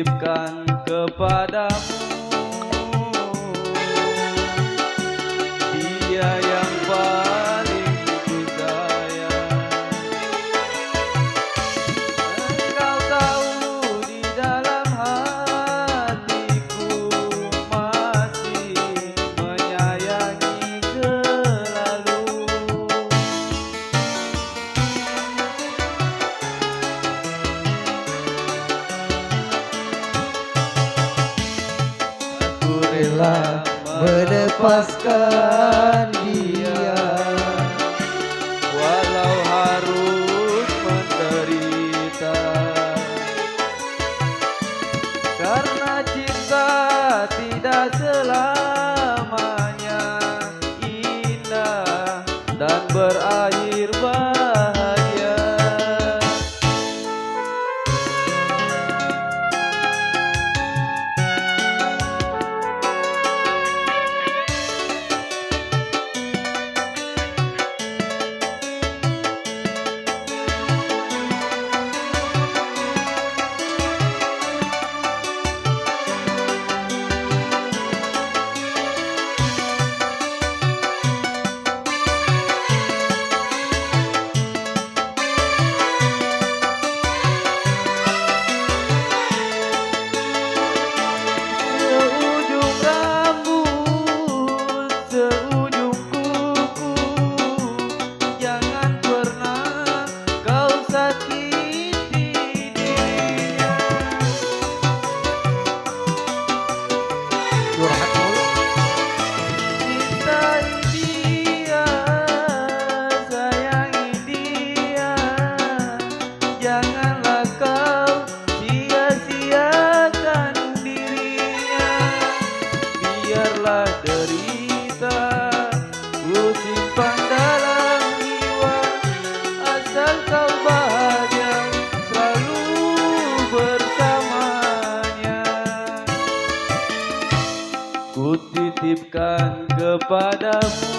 kutitipkan kepadamu, Dia yang paling ku sayang. Engkau tahu di dalam hatiku masih menyayangi selalu. Aku rela melepaskan dia, walau harus menderita, karena cinta tidak selamanya indah dan berakhir bahagia. Seujung rambut, seujung kuku, jangan pernah kau sakiti dirinya. Curhat mulu. Cintai dia, sayangi dia, janganlah kau sia-siakan dirinya. Biarlah derita ku simpan dalam jiwa, asal kau bahagia selalu bersamanya. Kutitipkan kepadamu,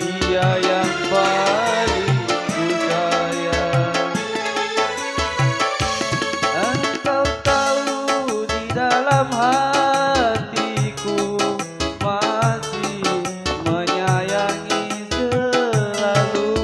Dia yang paling ku sayang. Engkau tahu di dalam hatiku masih menyayangi selalu.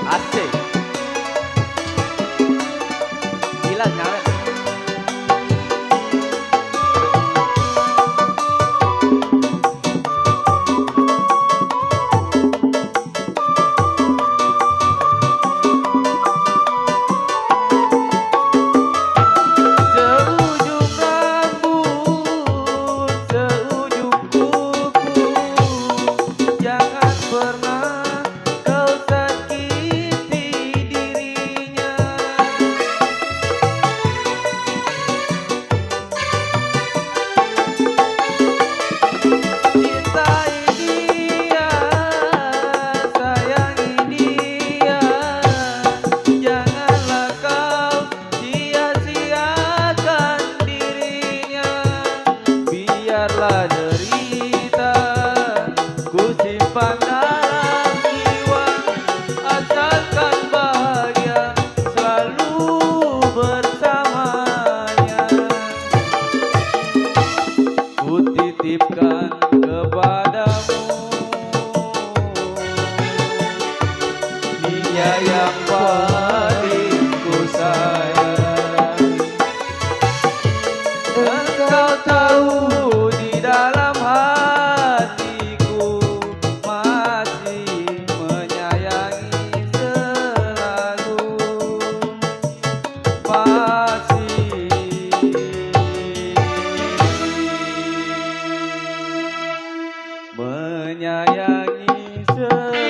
Asik. Gila nyawa. Seujung rambut, seujung kuku, jangan pernah kau sakiti dirinya. Cintai dia, sayangi dia, janganlah kau sia-siakan dirinya. Biarlah derita ku simpan dalam jiwa, asalkan bahagia selalu bersamanya. Kutitipkan kepadamu, Dia yang paling ku sayang. Engkau tahu di dalam hatiku masih menyayangi selalu, masih menyayangi selalu.